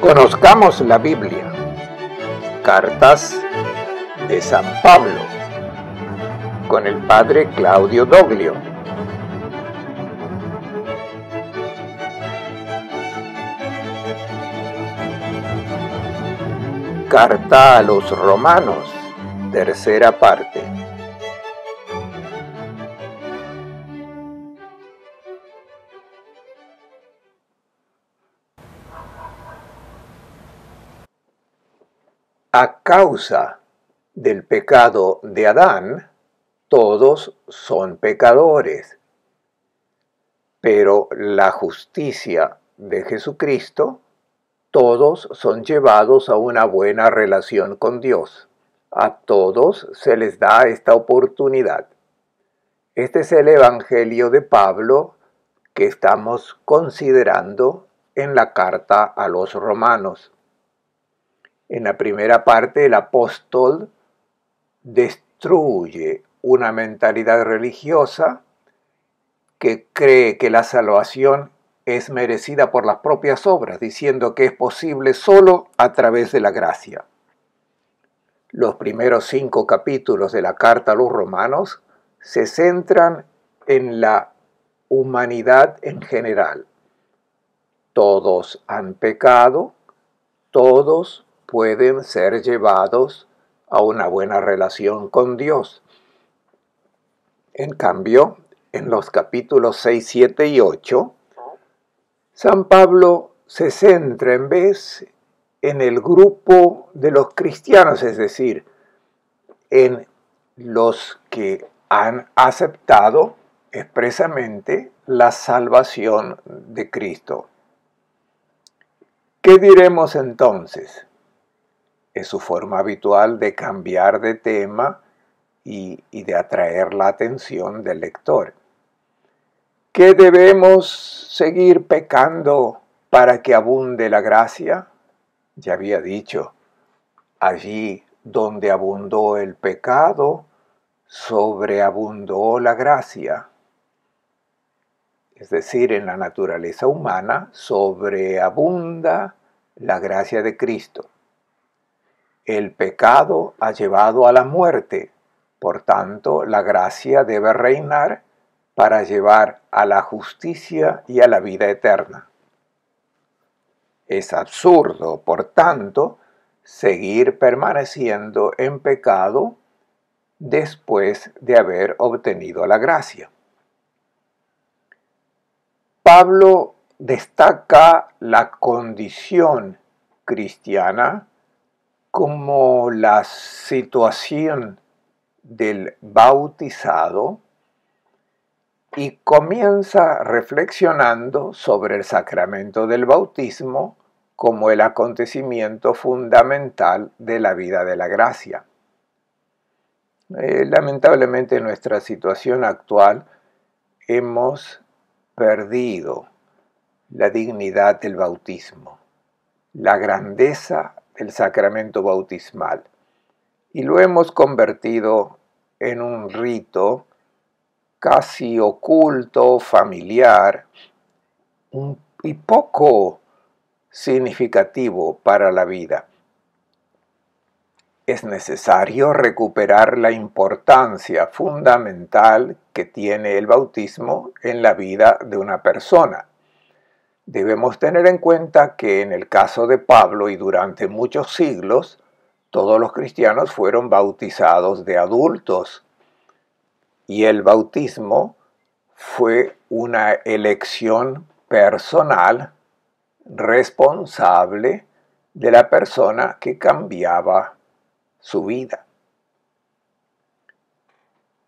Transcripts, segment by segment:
Conozcamos la Biblia. Cartas de San Pablo con el padre Claudio Doglio. Carta a los Romanos, tercera parte. A causa del pecado de Adán, todos son pecadores, pero la justicia de Jesucristo, todos son llevados a una buena relación con Dios. A todos se les da esta oportunidad. Este es el Evangelio de Pablo que estamos considerando en la carta a los Romanos. En la primera parte, el apóstol destruye una mentalidad religiosa que cree que la salvación es merecida por las propias obras, diciendo que es posible solo a través de la gracia. Los primeros 5 capítulos de la carta a los Romanos se centran en la humanidad en general. Todos han pecado, todos pueden ser llevados a una buena relación con Dios. En cambio, en los capítulos 6, 7 y 8, San Pablo se centra en vez en el grupo de los cristianos, es decir, en los que han aceptado expresamente la salvación de Cristo. ¿Qué diremos entonces? Es su forma habitual de cambiar de tema y de atraer la atención del lector. ¿Que debemos seguir pecando para que abunde la gracia? Ya había dicho, allí donde abundó el pecado, sobreabundó la gracia. Es decir, en la naturaleza humana sobreabunda la gracia de Cristo. El pecado ha llevado a la muerte, por tanto, la gracia debe reinar para llevar a la justicia y a la vida eterna. Es absurdo, por tanto, seguir permaneciendo en pecado después de haber obtenido la gracia. Pablo destaca la condición cristiana como la situación del bautizado y comienza reflexionando sobre el sacramento del bautismo como el acontecimiento fundamental de la vida de la gracia. Lamentablemente en nuestra situación actual hemos perdido la dignidad del bautismo, la grandeza del sacramento bautismal, y lo hemos convertido en un rito casi oculto, familiar, y poco significativo para la vida. Es necesario recuperar la importancia fundamental que tiene el bautismo en la vida de una persona. Debemos tener en cuenta que en el caso de Pablo y durante muchos siglos, todos los cristianos fueron bautizados de adultos y el bautismo fue una elección personal, responsable de la persona que cambiaba su vida.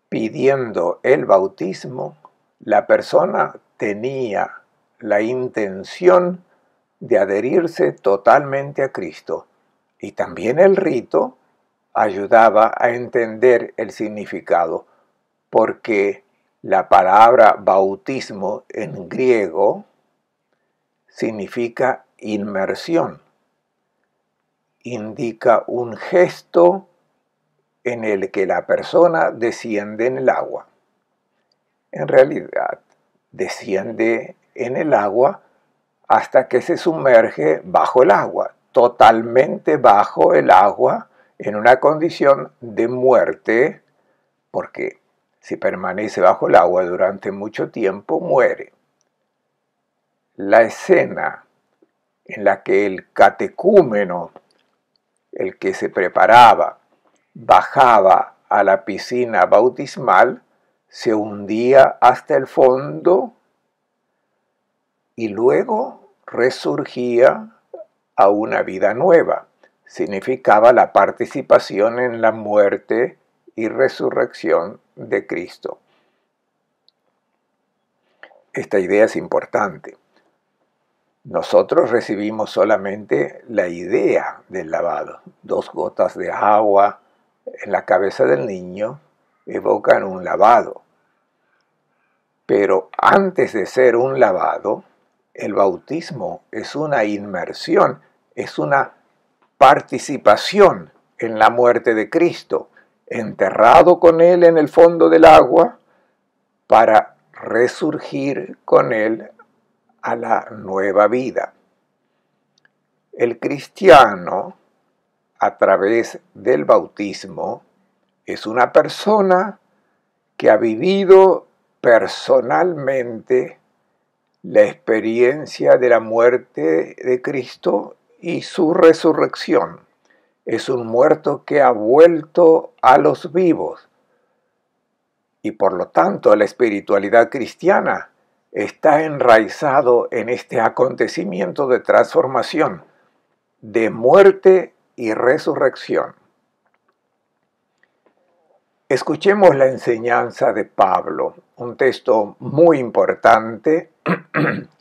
Pidiendo el bautismo, la persona tenía la intención de adherirse totalmente a Cristo, y también el rito ayudaba a entender el significado, porque la palabra bautismo en griego significa inmersión. Indica un gesto en el que la persona desciende en el agua. En realidad, desciende en el agua hasta que se sumerge bajo el agua, totalmente bajo el agua, en una condición de muerte, porque si permanece bajo el agua durante mucho tiempo, muere. La escena en la que el catecúmeno, el que se preparaba, bajaba a la piscina bautismal, se hundía hasta el fondo y luego resurgía a una vida nueva. Significaba la participación en la muerte y resurrección de Cristo. Esta idea es importante. Nosotros recibimos solamente la idea del lavado. 2 gotas de agua en la cabeza del niño evocan un lavado. Pero antes de ser un lavado, el bautismo es una inmersión, es una participación en la muerte de Cristo, enterrado con Él en el fondo del agua para resurgir con Él a la nueva vida. El cristiano, a través del bautismo, es una persona que ha vivido personalmente la experiencia de la muerte de Cristo y su resurrección. Es un muerto que ha vuelto a los vivos. Y por lo tanto, la espiritualidad cristiana está enraizado en este acontecimiento de transformación, de muerte y resurrección. Escuchemos la enseñanza de Pablo, un texto muy importante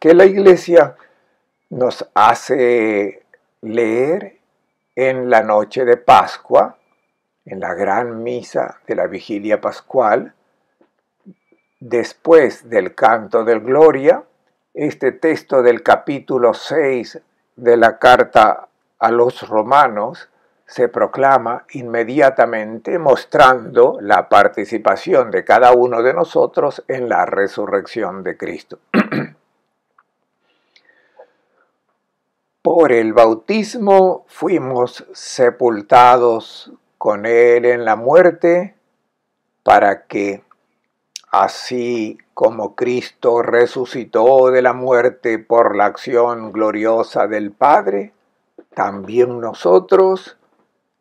que la Iglesia nos hace leer en la noche de Pascua, en la gran misa de la vigilia pascual, después del canto del Gloria. Este texto del capítulo 6 de la carta a los Romanos se proclama inmediatamente, mostrando la participación de cada uno de nosotros en la resurrección de Cristo. Por el bautismo fuimos sepultados con Él en la muerte, para que, así como Cristo resucitó de la muerte por la acción gloriosa del Padre, también nosotros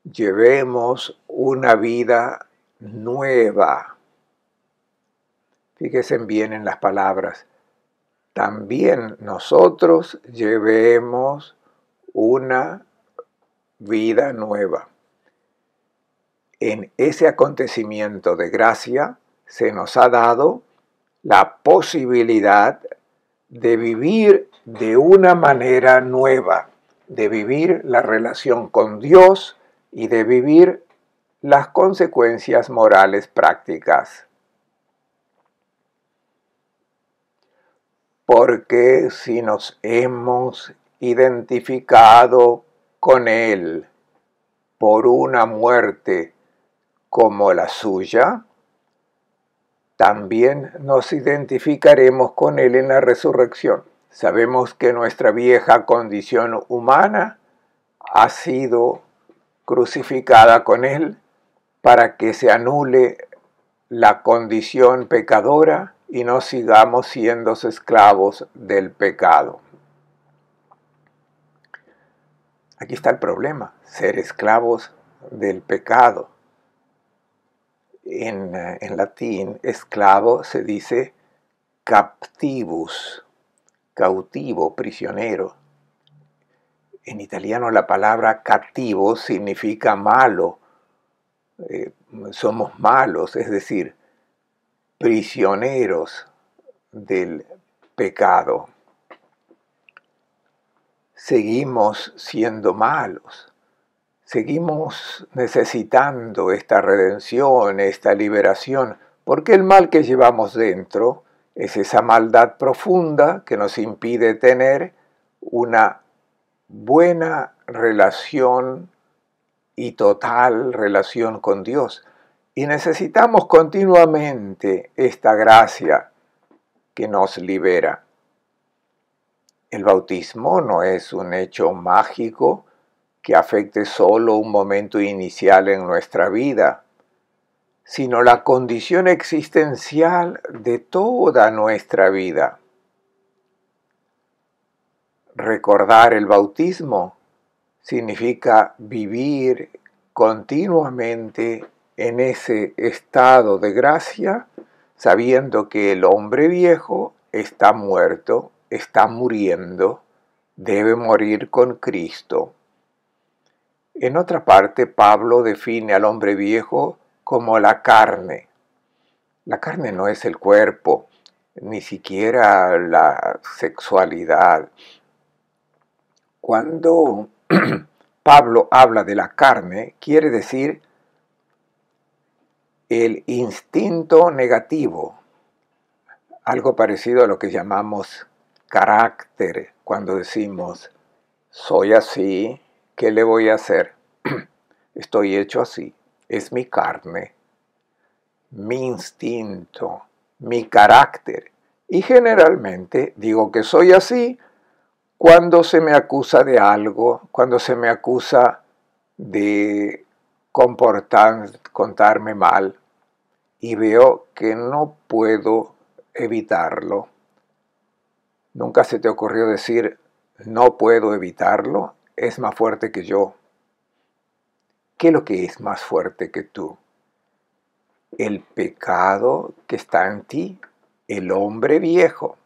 llevemos una vida nueva. Fíjense bien en las palabras. También nosotros llevemos una vida nueva. En ese acontecimiento de gracia se nos ha dado la posibilidad de vivir de una manera nueva, de vivir la relación con Dios y de vivir las consecuencias morales prácticas. Porque si nos hemos identificado con Él por una muerte como la suya, también nos identificaremos con Él en la resurrección. Sabemos que nuestra vieja condición humana ha sido crucificada con Él para que se anule la condición pecadora y no sigamos siendo esclavos del pecado. Aquí está el problema, ser esclavos del pecado. En latín, esclavo se dice captivus, cautivo, prisionero. En italiano la palabra cattivo significa malo. Somos malos, es decir, prisioneros del pecado. Seguimos siendo malos. Seguimos necesitando esta redención, esta liberación, porque el mal que llevamos dentro es esa maldad profunda que nos impide tener una buena relación y total relación con Dios. Y necesitamos continuamente esta gracia que nos libera. El bautismo no es un hecho mágico que afecte solo un momento inicial en nuestra vida, sino la condición existencial de toda nuestra vida. Recordar el bautismo significa vivir continuamente en ese estado de gracia, sabiendo que el hombre viejo está muerto, está muriendo, debe morir con Cristo. En otra parte, Pablo define al hombre viejo como la carne. La carne no es el cuerpo, ni siquiera la sexualidad. Cuando Pablo habla de la carne, quiere decir el instinto negativo, algo parecido a lo que llamamos carácter, cuando decimos, soy así, ¿qué le voy a hacer? Estoy hecho así, es mi carne, mi instinto, mi carácter. Y generalmente digo que soy así cuando se me acusa de algo, cuando se me acusa de contarme mal y veo que no puedo evitarlo. ¿Nunca se te ocurrió decir, no puedo evitarlo? Es más fuerte que yo. ¿Qué es lo que es más fuerte que tú? El pecado que está en ti, el hombre viejo,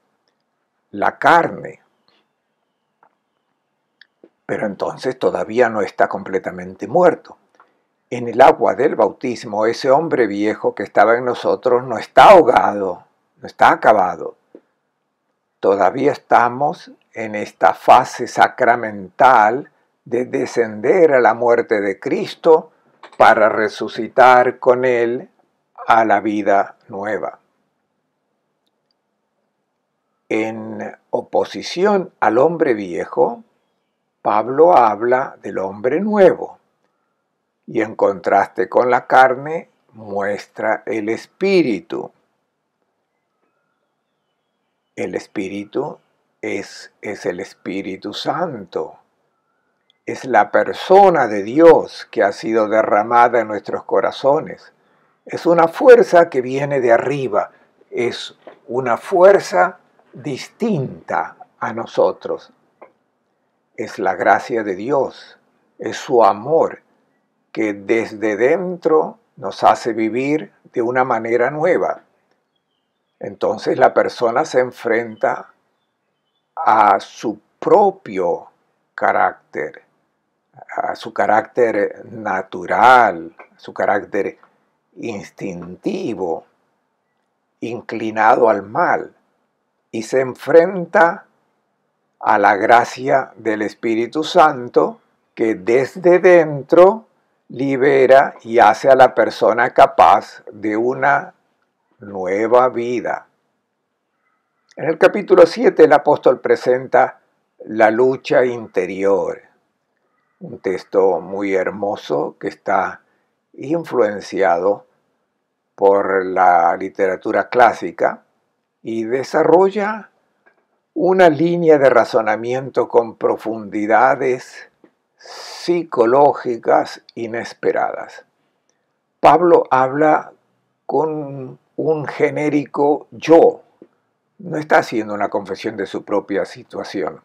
la carne. Pero entonces todavía no está completamente muerto. En el agua del bautismo, ese hombre viejo que estaba en nosotros no está ahogado, no está acabado. Todavía estamos en esta fase sacramental de descender a la muerte de Cristo para resucitar con Él a la vida nueva. En oposición al hombre viejo, Pablo habla del hombre nuevo y en contraste con la carne muestra el espíritu. El espíritu es el Espíritu Santo. Es la persona de Dios que ha sido derramada en nuestros corazones. Es una fuerza que viene de arriba. Es una fuerza distinta a nosotros. Es la gracia de Dios. Es su amor que desde dentro nos hace vivir de una manera nueva. Entonces la persona se enfrenta a su propio carácter, a su carácter natural, a su carácter instintivo, inclinado al mal, y se enfrenta a la gracia del Espíritu Santo que desde dentro libera y hace a la persona capaz de una nueva vida. En el capítulo 7 el apóstol presenta la lucha interior, un texto muy hermoso que está influenciado por la literatura clásica y desarrolla una línea de razonamiento con profundidades psicológicas inesperadas. Pablo habla con un genérico yo, no está haciendo una confesión de su propia situación.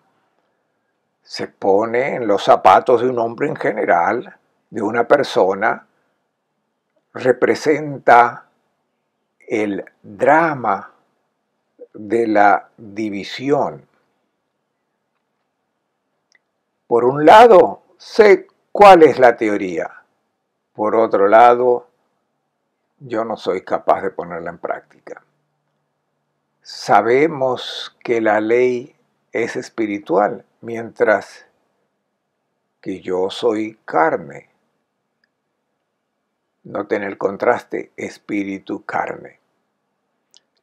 Se pone en los zapatos de un hombre en general, de una persona, representa el drama de la división. Por un lado, sé cuál es la teoría. Por otro lado, yo no soy capaz de ponerla en práctica. Sabemos que la ley es espiritual, mientras que yo soy carne. Noten el contraste, espíritu-carne.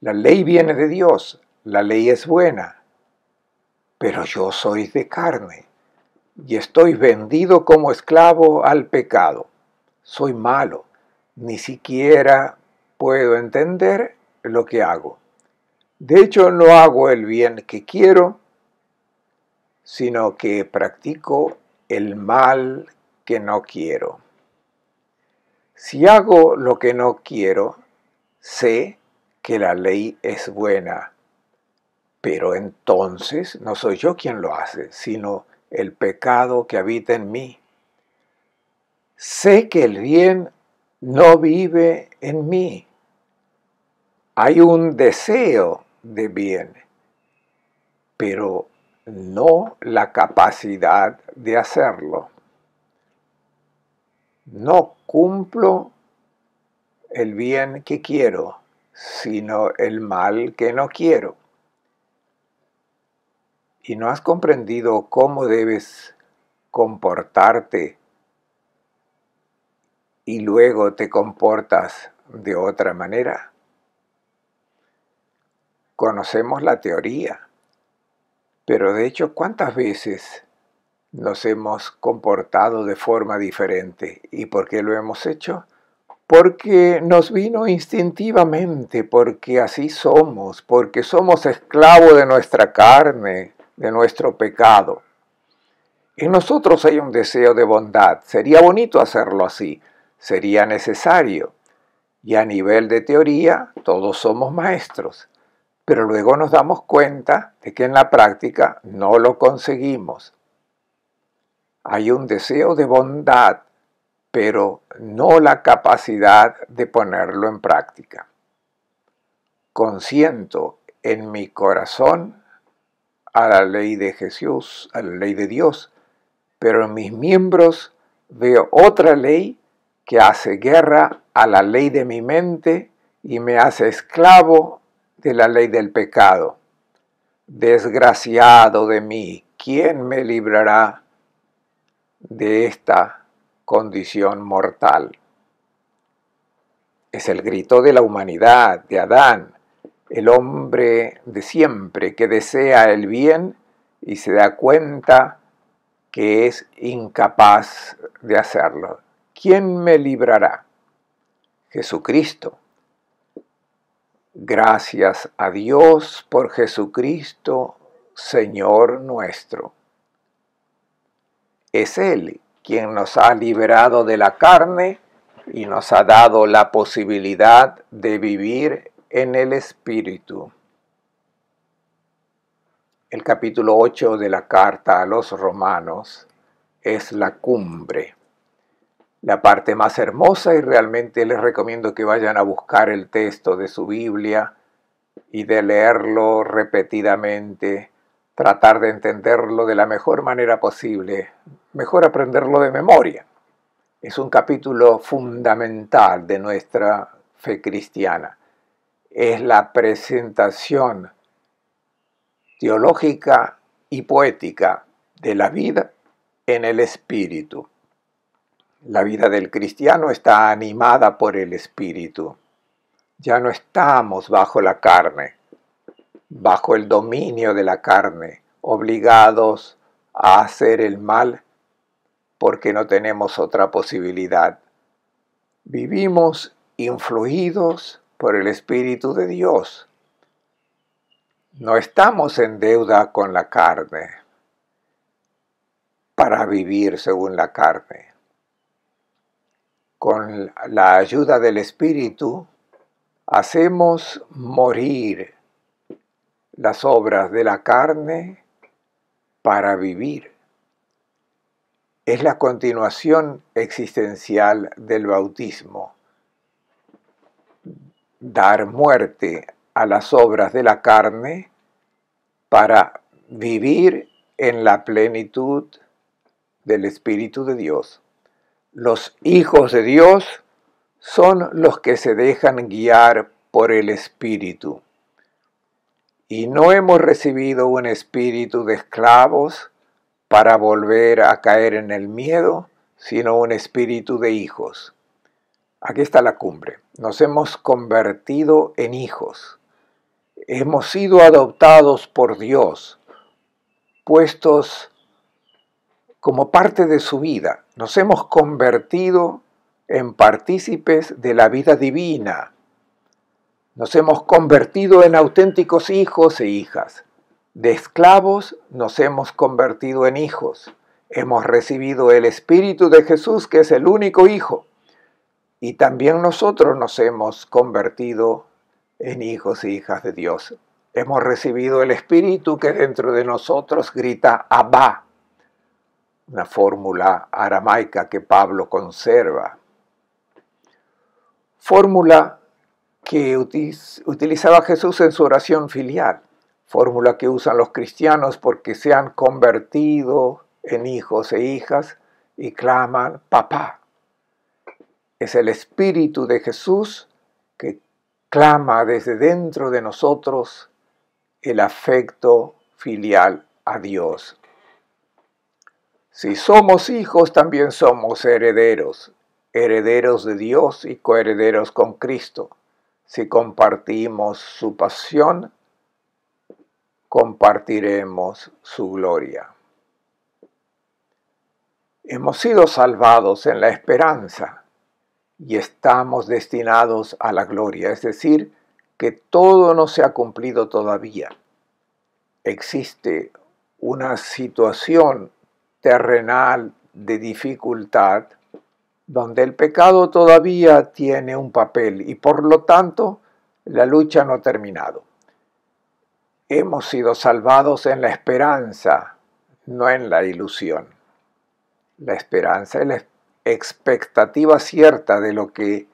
La ley viene de Dios, la ley es buena, pero yo soy de carne y estoy vendido como esclavo al pecado. Soy malo, ni siquiera puedo entender lo que hago. De hecho, no hago el bien que quiero, sino que practico el mal que no quiero. Si hago lo que no quiero, sé que la ley es buena, pero entonces no soy yo quien lo hace, sino el pecado que habita en mí. Sé que el bien no vive en mí. Hay un deseo de bien, pero no la capacidad de hacerlo. No cumplo el bien que quiero, sino el mal que no quiero. ¿Y no has comprendido cómo debes comportarte y luego te comportas de otra manera? Conocemos la teoría, pero de hecho, ¿cuántas veces nos hemos comportado de forma diferente? ¿Y por qué lo hemos hecho? Porque nos vino instintivamente, porque así somos, porque somos esclavos de nuestra carne, de nuestro pecado. En nosotros hay un deseo de bondad. Sería bonito hacerlo así, sería necesario. Y a nivel de teoría, todos somos maestros. Pero luego nos damos cuenta de que en la práctica no lo conseguimos. Hay un deseo de bondad, pero no la capacidad de ponerlo en práctica. Consiento en mi corazón a la ley de Jesús, a la ley de Dios, pero en mis miembros veo otra ley que hace guerra a la ley de mi mente y me hace esclavo de la ley del pecado. Desgraciado de mí, ¿quién me librará de esta condición mortal? Es el grito de la humanidad, de Adán, el hombre de siempre que desea el bien y se da cuenta que es incapaz de hacerlo. ¿Quién me librará? Jesucristo. Gracias a Dios por Jesucristo, Señor nuestro. Es Él quien nos ha liberado de la carne y nos ha dado la posibilidad de vivir en el Espíritu. El capítulo 8 de la carta a los Romanos es la cumbre, la parte más hermosa, y realmente les recomiendo que vayan a buscar el texto de su Biblia y de leerlo repetidamente, tratar de entenderlo de la mejor manera posible, mejor aprenderlo de memoria. Es un capítulo fundamental de nuestra fe cristiana. Es la presentación teológica y poética de la vida en el Espíritu. La vida del cristiano está animada por el Espíritu. Ya no estamos bajo la carne, bajo el dominio de la carne, obligados a hacer el mal porque no tenemos otra posibilidad. Vivimos influidos por el Espíritu de Dios. No estamos en deuda con la carne para vivir según la carne. Con la ayuda del Espíritu hacemos morir las obras de la carne para vivir. Es la continuación existencial del bautismo. Dar muerte a las obras de la carne para vivir en la plenitud del Espíritu de Dios. Los hijos de Dios son los que se dejan guiar por el Espíritu. Y no hemos recibido un espíritu de esclavos para volver a caer en el miedo, sino un espíritu de hijos. Aquí está la cumbre. Nos hemos convertido en hijos. Hemos sido adoptados por Dios, puestos como parte de su vida. Nos hemos convertido en partícipes de la vida divina. Nos hemos convertido en auténticos hijos e hijas. De esclavos nos hemos convertido en hijos. Hemos recibido el Espíritu de Jesús, que es el único Hijo. Y también nosotros nos hemos convertido en hijos e hijas de Dios. Hemos recibido el Espíritu que dentro de nosotros grita Abba, una fórmula aramaica que Pablo conserva. Fórmula que utilizaba Jesús en su oración filial. Fórmula que usan los cristianos porque se han convertido en hijos e hijas y claman papá. Es el Espíritu de Jesús que clama desde dentro de nosotros el afecto filial a Dios. Si somos hijos, también somos herederos, herederos de Dios y coherederos con Cristo. Si compartimos su pasión, compartiremos su gloria. Hemos sido salvados en la esperanza y estamos destinados a la gloria, es decir, que todo no se ha cumplido todavía. Existe una situación terrenal de dificultad donde el pecado todavía tiene un papel y por lo tanto la lucha no ha terminado. Hemos sido salvados en la esperanza, no en la ilusión. La esperanza es la expectativa cierta de lo que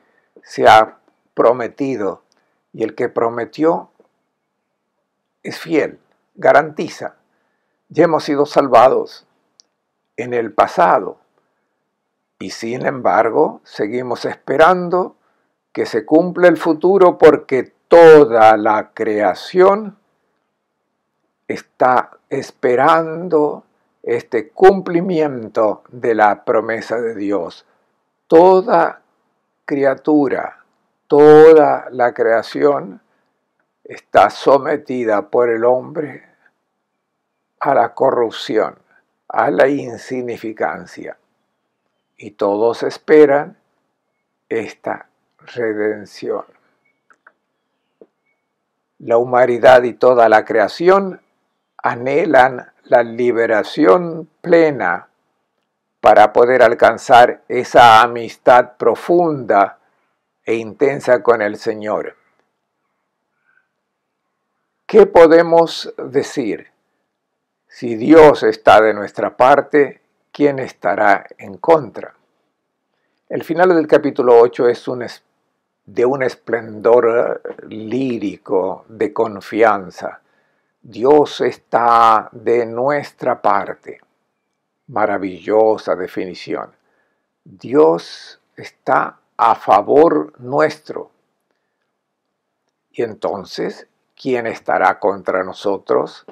se ha prometido, y el que prometió es fiel, garantiza. Ya hemos sido salvados en el pasado y sin embargo seguimos esperando que se cumpla el futuro porque toda la creación está esperando este cumplimiento de la promesa de Dios. Toda criatura, toda la creación está sometida por el hombre a la corrupción, a la insignificancia. Y todos esperan esta redención. La humanidad y toda la creación anhelan la liberación plena para poder alcanzar esa amistad profunda e intensa con el Señor. ¿Qué podemos decir? Si Dios está de nuestra parte, ¿quién estará en contra? El final del capítulo 8 es de un esplendor lírico, de confianza. Dios está de nuestra parte. Maravillosa definición. Dios está a favor nuestro. Y entonces, ¿quién estará contra nosotros?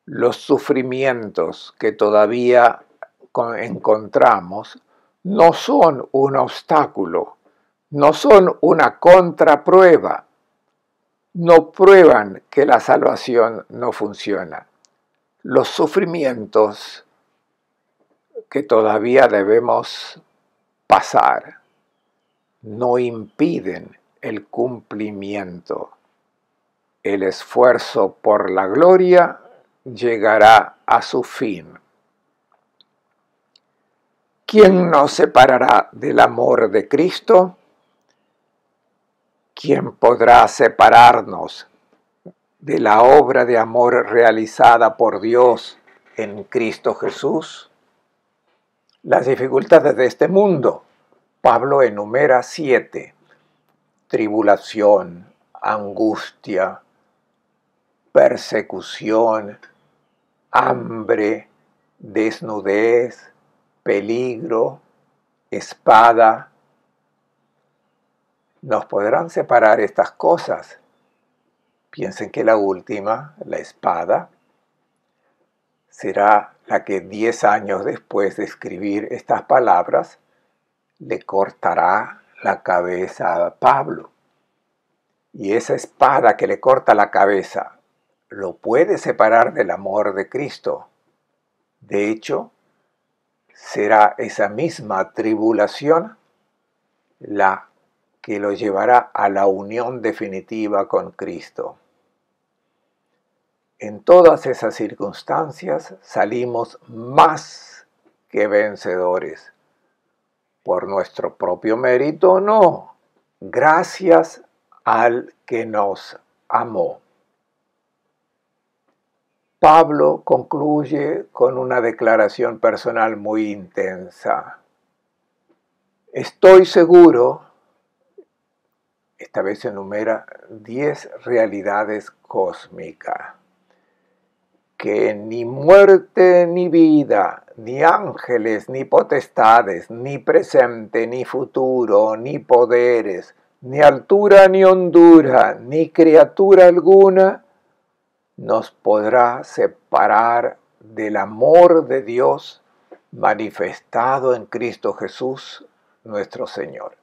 Los sufrimientos que todavía encontramos no son un obstáculo, no son una contraprueba, no prueban que la salvación no funciona. Los sufrimientos que todavía debemos pasar no impiden el cumplimiento. El esfuerzo por la gloria llegará a su fin. ¿Quién nos separará del amor de Cristo? ¿Quién podrá separarnos de la obra de amor realizada por Dios en Cristo Jesús? Las dificultades de este mundo. Pablo enumera 7: tribulación, angustia, persecución, hambre, desnudez, peligro, espada. ¿Nos podrán separar estas cosas? Piensen que la última, la espada, será la que 10 años después de escribir estas palabras le cortará la cabeza a Pablo. Y esa espada que le corta la cabeza lo puede separar del amor de Cristo. De hecho, será esa misma tribulación la que lo llevará a la unión definitiva con Cristo. En todas esas circunstancias salimos más que vencedores. Por nuestro propio mérito, no. Gracias al que nos amó. Pablo concluye con una declaración personal muy intensa. Estoy seguro, esta vez enumera 10 realidades cósmicas, que ni muerte ni vida, ni ángeles, ni potestades, ni presente, ni futuro, ni poderes, ni altura ni hondura, ni criatura alguna, nos podrá separar del amor de Dios manifestado en Cristo Jesús, nuestro Señor.